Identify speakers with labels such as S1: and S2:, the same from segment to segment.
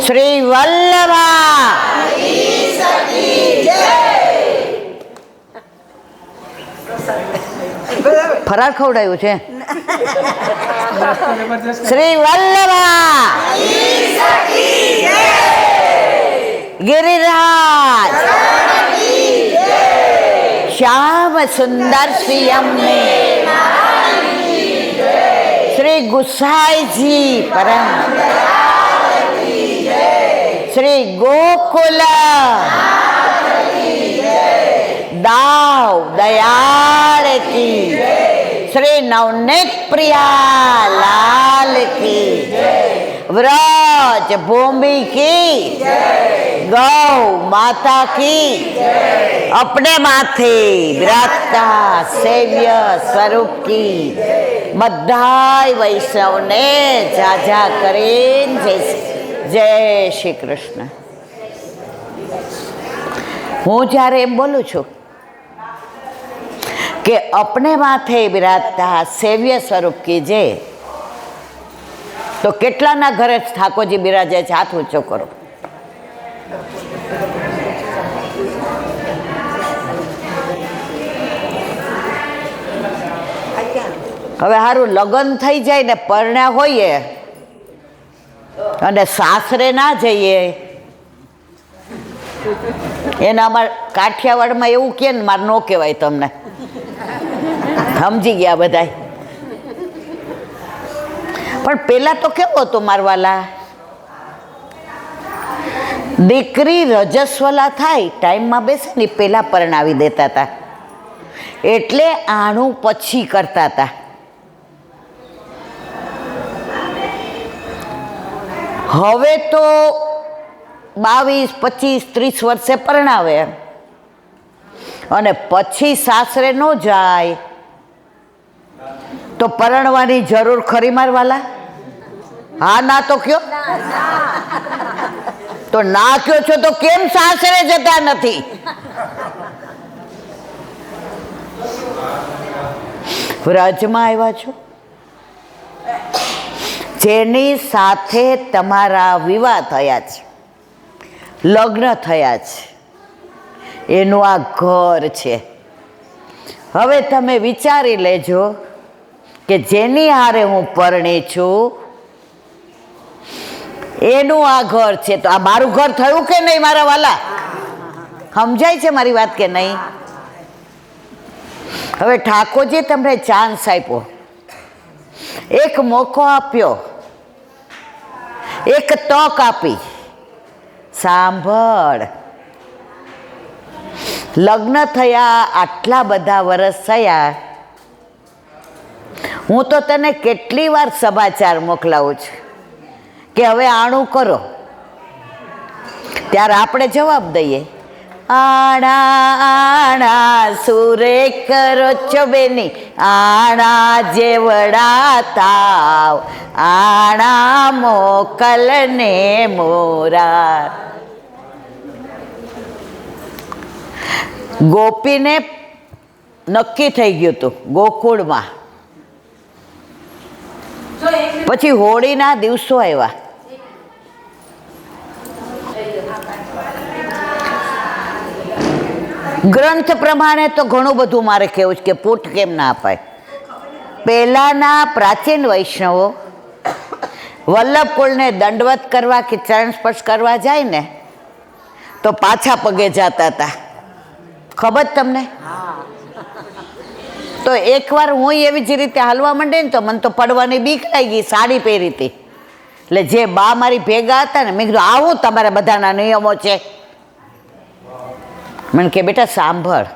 S1: શ્રી વલ્લભા ફરાળ ખવડાયું છે. શ્રી વલ્લભા ગિરિરાજ શ્યામ સુંદર શ્રી અમને શ્રી ગુસાઈજી પરમ શ્રી ગોકુલ દાવ દયાળ કી શ્રી નવનીત પ્રિયા લાલ કી વ્રજ ભૂમિ की गौ माता की अपने माथे विराजता सेव्य स्वरूप की બધાય વૈષ્ણવને જાજા કરીને જય શ્રી કૃષ્ણ. હું જ્યારે એમ બોલું છું કે અપને માથે બિરાજતા સેવ્ય સ્વરૂપ કી જય, તો કેટલાના ઘરે ઠાકોરજી બિરાજે છે? હાથ ઊંચો કરો. હવે સારું લગ્ન થઈ જાય ને પરણ્યા હોઈએ અને સાસરે ના જઈએ, એને અમારે કાઠિયાવાડમાં એવું કે ને મારે ન કહેવાય, તમને સમજી ગયા બધાય. પણ પેલા તો કેવું હતું મારવાલા, દીકરી રજસ્વલા થાય ટાઈમમાં બેસે ને પેલા પરણાવી દેતા હતા, એટલે આણું પછી કરતા હતા. હવે તો 22, 25, 30 વર્ષે પરણાવે અને પછી સાસરે ન જાય તો પરણવાની જરૂર ખરી મારવાલા? હા ના તો કયો? તો ના કયો છો તો કેમ સાસરે જતા નથી? વ્રજમાં આવ્યા છો, જેની સાથે તમારા વિવાહ થયા છે, લગ્ન થયા છે, એનું આ ઘર છે. હવે તમે વિચારી લેજો કે જેની હારે હું પરણી છું એનું આ ઘર છે, તો આ મારું ઘર થયું કે નહીં મારા વાલા? સમજાય છે મારી વાત કે નહીં? હવે ઠાકોરજી તમને ચાન્સ આપ્યો, એક મોકો આપ્યો, એક તક આપી. સાંભળ, લગ્ન થયા આટલા બધા વર્ષ થયા, હું તો તને કેટલી વાર સમાચાર મોકલાવું છું કે હવે આણું કરો, ત્યારે આપણે જવાબ દઈએ આણા આણા સુરે કરો છો બેની, આણા જેવડા તાવ, આણા મોકલને મોરા. ગોપીને નક્કી થઈ ગયું હતું ગોકુળમાં. પછી હોળીના દિવસો આવ્યા, ગ્રંથ પ્રમાણે તો ઘણું બધું મારે કહેવું છે કે પૂટ કેમ ના અપાય. પહેલાના પ્રાચીન વૈષ્ણવો વલ્લભકુળને દંડવત કરવા કે ચરણ સ્પર્શ કરવા જાય ને તો પાછા પગે જતા હતા, ખબર તમને? તો એકવાર હું એવી જ રીતે હાલવા માંડી ને તો મને તો પડવાની બીક લાગી ગઈ, સાડી પહેરી હતી. એટલે જે બા મારી ભેગા હતા ને, મેં કીધું આવું તમારા બધાના નિયમો છે? મને કે બેટા સાંભળ,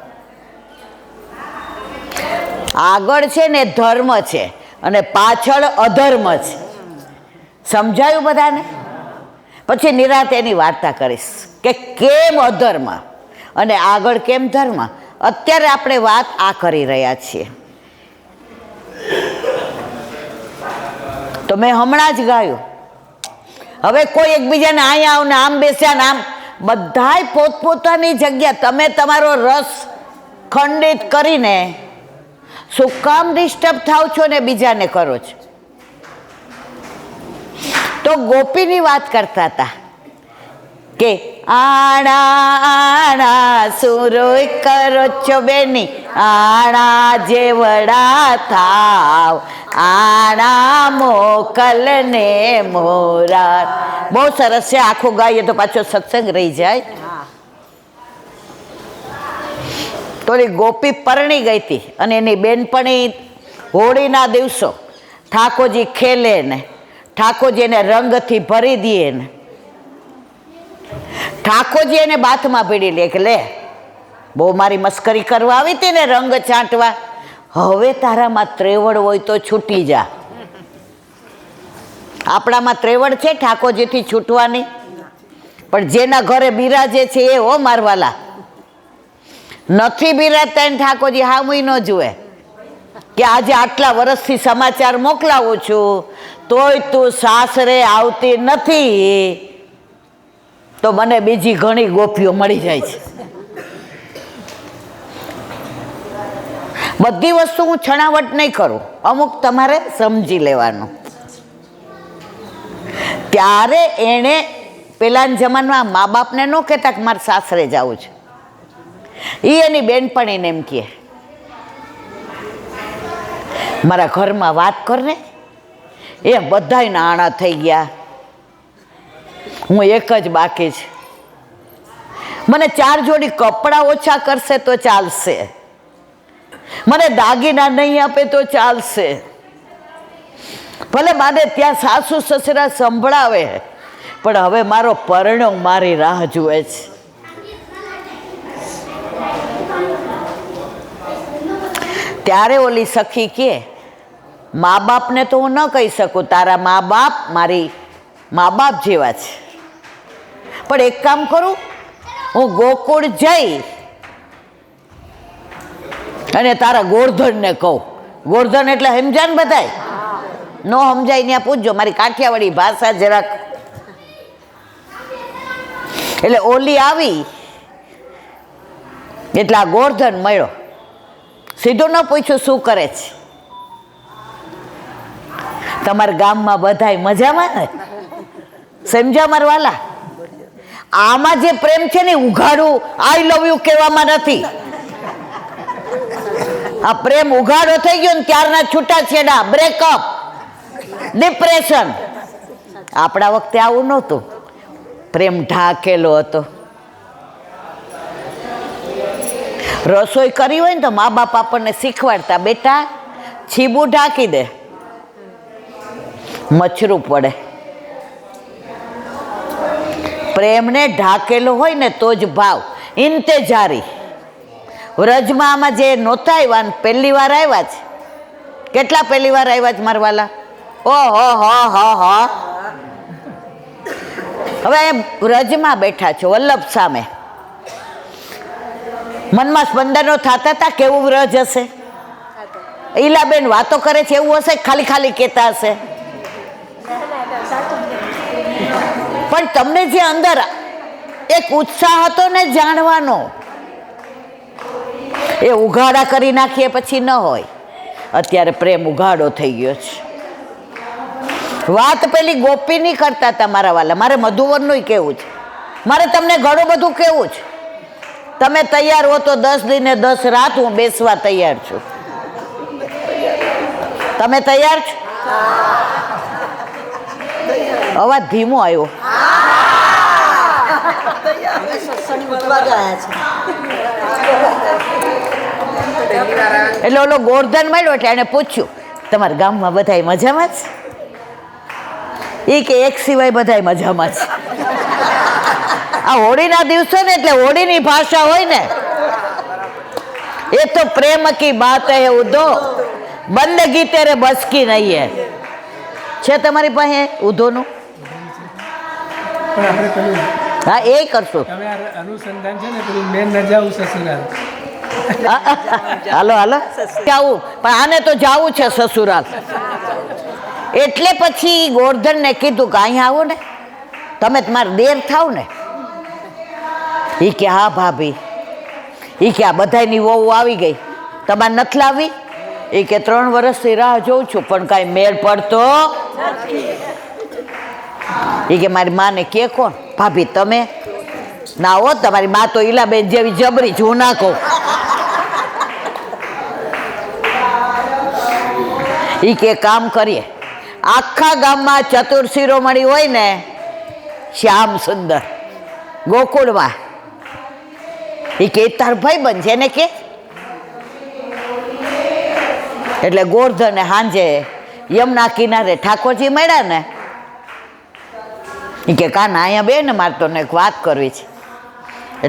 S1: આગળ છે ને ધર્મ છે અને પાછળ અધર્મ છે, સમજાયું બધાને? પછી નિરાતે એની વાર્તા કરીશ કે કેમ અધર્મ અને આગળ કેમ ધર્મ. અત્યારે આપણે વાત આ કરી રહ્યા છીએ. તો મેં હમણાં જ ગાયું. હવે કોઈ એકબીજાને અહીંયા આવ ને આમ બેસ્યા ને આમ, બધાય પોતપોતાની જગ્યા. તમે તમારો રસ ખંડિત કરીને શું કામ ડિસ્ટર્બ થાવ છો ને બીજાને કરો છો? તો ગોપીની વાત કરતા હતા કે આણા આણા સુરોય કરો છો બેની, આણા જેવડા થાવ, આણા મોકલ ને મોરાર. બહુ સરસ છે, આખું ગાઈએ તો પાછો સત્સંગ રહી જાય. થોડી ગોપી પરણી ગઈ હતી અને એની બેનપણી હોળીના દિવસો ઠાકોરજી ખેલે ને ઠાકોરજી એને રંગથી ભરી દે ને ઠાકોરજી એને બાથમાં ભીડી લે કે લે બહુ મારી મસ્કરી કરવા આવી હતી ને રંગ છાંટવા, હવે તારામાં ત્રેવડ હોય તો છૂટી જા. આપણામાં ત્રેવડ છે ઠાકોરજીથી છૂટવાની? પણ જેના ઘરે બિરાજે છે એ હો મારવાલા. નથી બિરાજતા એને ઠાકોરજી હામુય ન જુએ કે આજે આટલા વર્ષથી સમાચાર મોકલાવું છું તોય તું સાસરે આવતી નથી, તો મને બીજી ઘણી ગોપીઓ મળી જાય છે. બધી વસ્તુ હું છણાવટ નહીં કરું, અમુક તમારે સમજી લેવાનું. ત્યારે એણે પેલાના જમાનામાં મા બાપને ન કહેતા કે મારે સાસરે જવું છે, એ એની બેનપણીને એમ કહે મારા ઘરમાં વાત કરને. એ બધાય નાણાં થઈ ગયા, હું એક જ બાકી છે. મને 4 જોડી કપડાં ઓછા કરશે તો ચાલશે, મને દાગીના નહીં આપે તો ચાલશે, ભલે મારે ત્યાં સાસુ સસરા સંભળાવે, પણ હવે મારો પરણો મારી રાહ જુએ છે. ત્યારે ઓલી સખી કે મા બાપને તો હું ન કહી શકું, તારા મા બાપ મારી મા બાપ જેવા છે, પણ એક કામ કરું, હું ગોકુળ જઈ અને તારા ગોરધનને કહું. ગોરધન એટલે સમજાય ને બધાય? ન સમજાય ત્યાં પૂછજો, મારી કાઠિયાવાડી ભાષા જરાક. એટલે ઓલી આવી એટલે આ ગોરધન મળ્યો, સીધું ન પૂછ્યું શું કરે છે, તમારા ગામમાં બધાય મજામાં ને? સમજ્યા મારા વાલા? આમાં જે પ્રેમ છે ને ઉઘાડું આઈ લવ યુ કહેવામાં નથી. આ પ્રેમ ઉઘાડો થઈ ગયો ને ત્યારના છૂટાછેડા, બ્રેકઅપ, ડિપ્રેશન. આપણા વખતે આવું નહોતું, પ્રેમ ઢાકેલો હતો. રસોઈ કરી હોય ને તો મા બાપ આપણને શીખવાડતા, બેટા છીબું ઢાંકી દે, મચ્છરું પડે. પ્રેમને ઢાકેલો હોય ને તો જ ભાવ. ઇન્તેજારી વ્રજમાં આમાં જે નહોતા આવ્યા ને પહેલી વાર આવ્યા છે, કેટલા પહેલી વાર આવ્યા છે મારવાલા? ઓહો હો હો હો. હવે વ્રજમાં બેઠા છો વલ્લભ સામે, મનમાં સ્પંદનો થતા હતા કેવું વ્રજ હશે? ઈલાબેન વાતો કરે છે એવું હશે, ખાલી ખાલી કહેતા હશે? પણ તમને જે અંદર એક ઉત્સાહ હતો ને જાણવાનો, એ ઉઘાડા કરી નાખીએ પછી ન હોય. અત્યારે પ્રેમ ઉઘાડો થઈ ગયો છે. વાત પેલી ગોપીની કરતા હતા મારા વાલા, મારે મધુવનનું કેવું છે, મારે તમને ઘણું બધું કેવું છે. તમે તૈયાર હો તો 10 દિને 10 રાત હું બેસવા તૈયાર છું. તમે તૈયાર છો? અવાજ ધીમો આવ્યો. એટલે ઓલો ગોરધન મળ્યો એટલે એને પૂછ્યું તમારા ગામમાં બધાય મજામાં છે? એ કે એક સિવાય બધાય મજામાં છે. આ હોળીના દિવસો ને એટલે હોળીની ભાષા હોય ને, એ તો પ્રેમ કી બાત હે ઉદો, બંદગી તેરે બસ કી નહીં હે. છે તમારી પાસે ઉધોનું? હા એ કરશું.
S2: અનુસંધાન છે ને પેલું મેન ન જાવું સસુરાલ.
S1: હાલો હાલો જાવું, પણ આને તો જાવું છે સસુરાલ. એટલે પછી ગોરધનને કીધું કે અહીંયા આવો ને, તમે તમારે દેર થાવ ને. એ કે હા ભાભી. એ કે આ બધાની વહુ આવી ગઈ, તમારે નથી લાવી? એ કે 3 વર્ષથી રાહ જોઉં છું પણ કાંઈ મેળ પડતો. એ કે મારી માને કે કોણ? ભાભી તમે? ના હો, તમારી બા તો ઈલાબેન જેવી જબરી જ, હું ના કહું. ઈ કે કામ કરીએ, આખા ગામમાં ચતુર શિરોમણી હોય ને, શ્યામ સુંદર ગોકુળમાં, એ કે તાર ભાઈ બન છે ને કે. એટલે ગોરધને હાંજે યમુના કિનારે ઠાકોરજી મળ્યા ને, એ કે કાના અહીંયા બે ને, મારે તો એક વાત કરવી છે.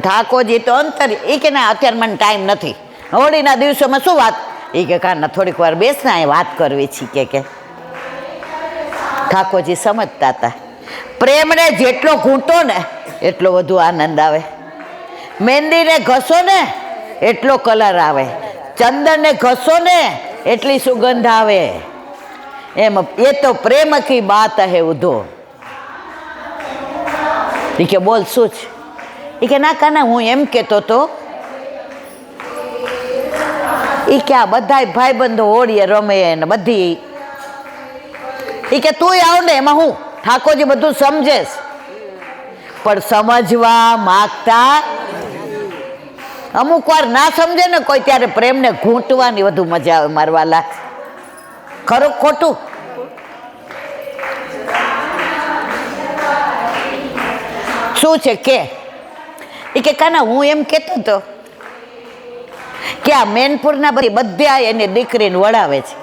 S1: ઠાકોરજી તો અંતર, એ કે ના અત્યારે મને ટાઈમ નથી, હોળીના દિવસોમાં શું વાત. એ કે કાના થોડીક વાર બેસ ને, અહીંયા વાત કરવી છે કે. ઠાકોરજી સમજતા હતા, પ્રેમને જેટલો ઘૂંટો ને એટલો વધુ આનંદ આવે, મહેંદીને ઘસો ને એટલો કલર આવે, ચંદનને ઘસો ને એટલી સુગંધ આવે. એમ એ તો પ્રેમ કી બાત હે ઉધો. એ કે બોલ શું છે. એ કે ના કાના હું એમ કહેતો તો, એ કે આ બધા ભાઈબંધો હોળીએ રમે ને બધી, એ કે તું આવ ને, એમાં હું ઠાકોરજી બધું સમજેશ, પણ સમજવા માગતા અમુક વાર ના સમજે ને કોઈ, ત્યારે પ્રેમને ઘૂંટવાની વધુ મજા આવે મારવાલા. ખરું ખોટું? શું છે કે એ કે કાના હું એમ કહેતો હતો કે આ મેનપુરના બધા એની દીકરીને વળાવે છે.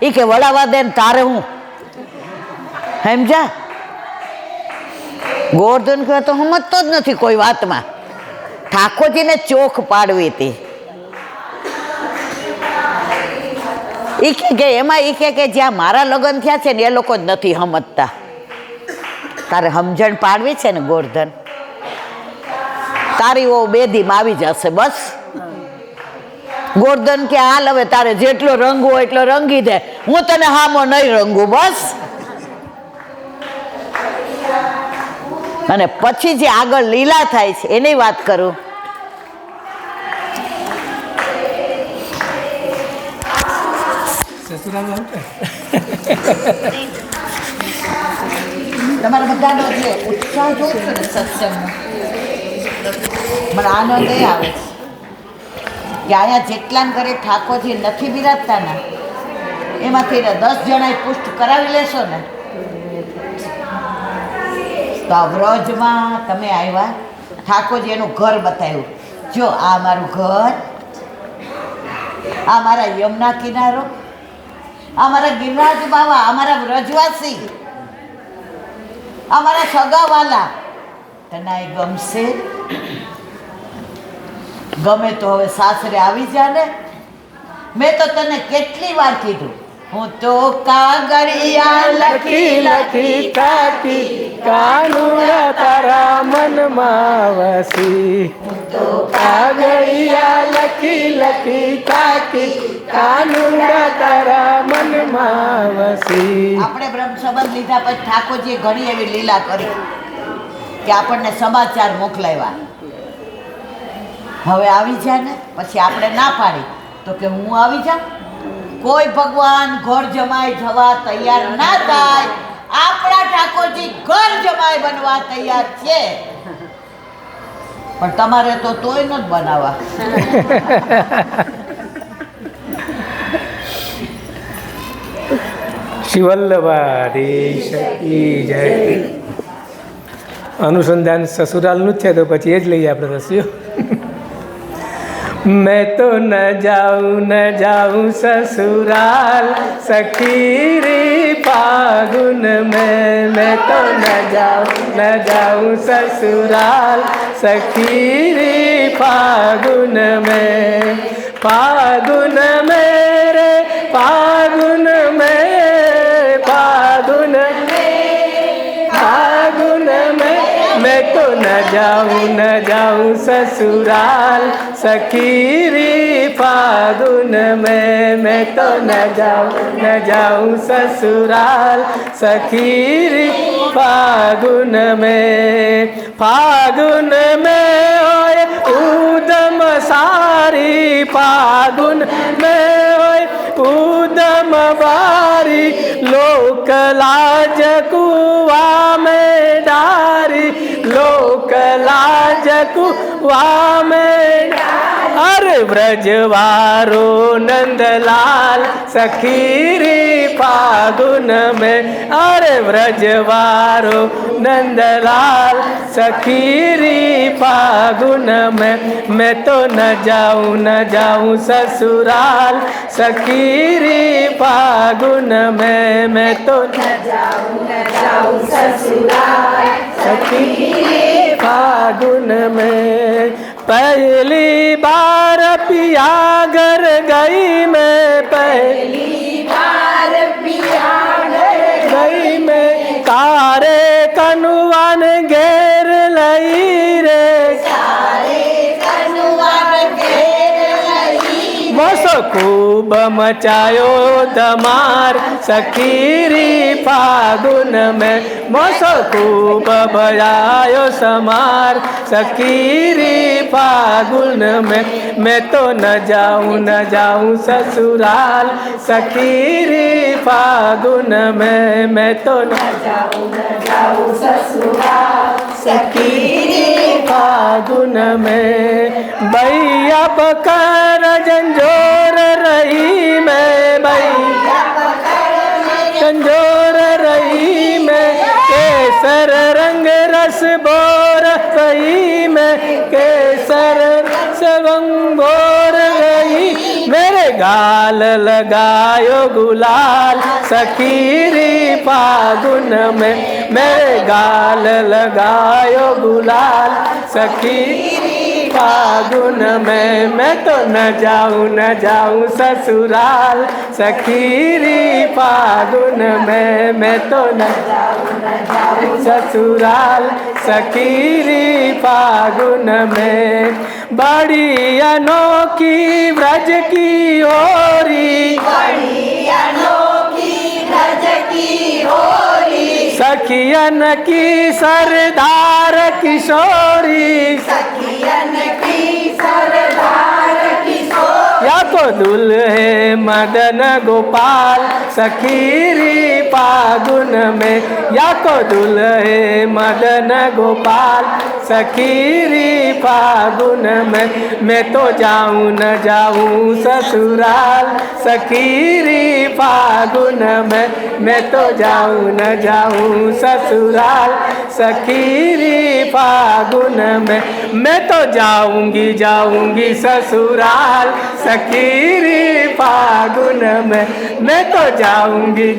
S1: એ કે વળાવા દે ને તારે હું સમજા. ગોવર્ધન કહે તો સમજતો જ નથી કોઈ વાતમાં, ઠાકોરજીને ચોખ પાડવી હતી. એ કે એમાં એ કે જ્યાં મારા લગ્ન થયા છે ને એ લોકો જ નથી સમજતા, તારે સમજણ પાડવી છે ને ગોવર્ધન, તારી ઓ બેદીમાં આવી જશે બસ. ગોવર્ધન કે હાલ હવે તારે જેટલો રંગ હોય એટલો રંગી દે, હું તને હામો નહીં રંગું બસ. અને પછી જે આગળ લીલા થાય છે એની વાત કરું. તમારા બધાનો જે ઉત્સાહ જોઉં છું ને સત્સંગનો, મને આનંદ એ આવે છે કે અહીંયા જેટલા ઘરે ઠાકોરજી નથી બિરાજતા ને એમાંથી 10 જણાએ પુષ્ટ કરાવી લેશો ને તો આ વ્રજમાં તમે આવ્યા, ઠાકોરજી એનું ઘર બતાવ્યું. જો આ મારું ઘર, આ મારા યમુના કિનારો, આ મારા ગિરિરાજ બાવા, અમારા વ્રજવાસી, અમારા સગાવાલા. તને ગમશે? ગમે તો હવે સાસરે આવી જા ને. મેં તો તને કેટલી વાર કીધું, હું તો કાગળિયા લખી લખી
S2: કાકી કાનુડા તારા મનમાં વસી. કાગળિયા લખી લખી કાકી કાનુડા તારા મનમાં વસી.
S1: આપણે બ્રહ્મ સંબંધ લીધા પછી ઠાકોરજીએ ઘણી એવી લીલા કરી કે આપણને સમાચાર મોકલાવ્યા, હવે આવી જા ને. પછી આપણે ના પાડી તો કે હું આવી જાઉં. કોઈ ભગવાન ઘર જમાઈ જવા તૈયાર ના થાય, આપણા ઠાકોરજી ઘર જમાઈ બનવા તૈયાર છે, પણ તમારે તો તોય ન જ બનાવવા.
S2: શિવલ્લભાધીશ કી જય. અનુસંધાન સસુરાલનું જ છે તો પછી એ જ લઈએ આપણે રસ્યો. मैं तो न जाऊं ससुराल सखी रे फागुन में. मैं तो न जाऊं ससुराल सखी रे फागुन में. फागुन में रे फागुन में, फागुन फागुन में मैं तो न जाऊं ससुराल सखी रे फागुन में. मैं तो न जाऊं ससुराल सखी रे फागुन में. फागुन में होए उदम सारी, फागुन में होए उदम बारी, लोक लाज कुआ में डारी, લોકલાજકુ વામે અરે વ્રજવારો નંદલાલ સખીરી ફાગુન में अरे व्रजवारो नंदलाल सखीरी फागुन में मैं तो न जाऊं ससुराल सखीरी फागुन में मैं तो न जाऊं ससुराल सखीरी फागुन में पहली बार पिया घर गई मैं पहली बार पिया गई मैं कारे कनुवन घेर लई रे कारे कनुवन घेर लई मोसो खूब मचायो धमार सखीरी फागुन में मोसो खूब बजायो समार सखीरी फागुन में मैं तो न जाऊं ससुराल सखीरी फागुन में मैं तो न जाऊं ससुराल सखीरी फागुन में भैया बकर जंजोर रही मैं भैया जंजोर रही मैं केसर रंग रस बोर रही मैं केसर रंग बोर रही मेरे गाल लगायो गुलाल सखीरी फागुन में मेरे गाल लगायो गुलाल सखीरी फागुन में मैं तो न जाऊं ससुराल सखीरी फागुन में मैं तो न जाऊं ससुराल सखीरी फागुन में बड़ी अनोखी व्रज की होरी बड़ी अनोखी व्रज की होरी सखियन की सरदार किशोरी सखियन की सरदार किशोरी या तो दुल्हे मदन गोपाल सखीरी फागुन में या तो दुल्हे मदन गोपाल सखीरी फागुन में मैं तो न जाऊं ससुराल सखीरी फागुन में मैं तो न जाऊं ससुराल सखीरी फागुन में मैं तो जाऊंगी ससुराल सखीरी फागुन में मैं तो जाऊंगी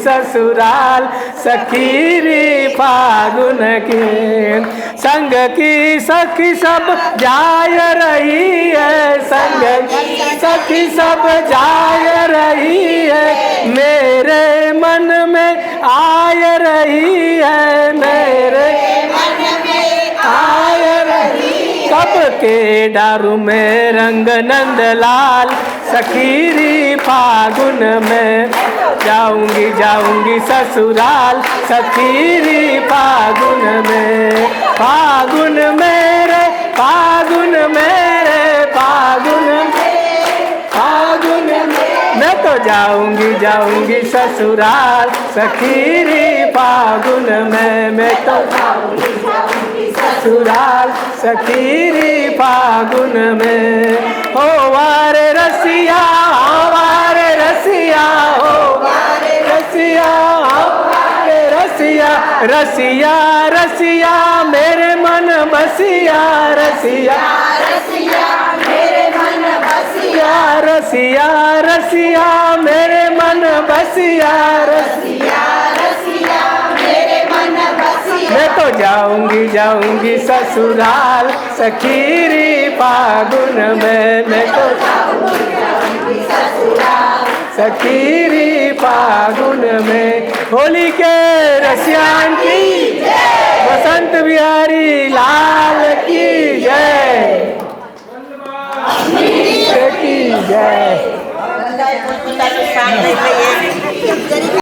S2: ससुराल सखीरी फागुन के संग की सखी सब जाय रही है संग की सखी सब जाय रही है मेरे मन में आय रही है मेरे मन में आय रही कब के डारू में रंग नंदलाल सखीरी फागुन में जाऊंगी ससुराल सखीरी फागुन में फागुन मेरे फागुन मेरे फागुन मैं तो जाऊंगी ससुराल सखीरी फागुन में मैं तो जाऊंगी ससुराल सखीरी फागुन में हो वारे रसिया हो वारे रसिया हो वारे रसिया रसिया रसिया मेरे मन बसिया रसिया मेरे मन बसिया रसिया मेरे मन बसिया मेरे मन बसिया मैं तो जाऊंगी ससुराल सखीरी फागुन में मैं तो जाऊंगी ससुराल सखीरी फागुन में होली के रसियान की बसंत बिहारी लाल की जय की जय।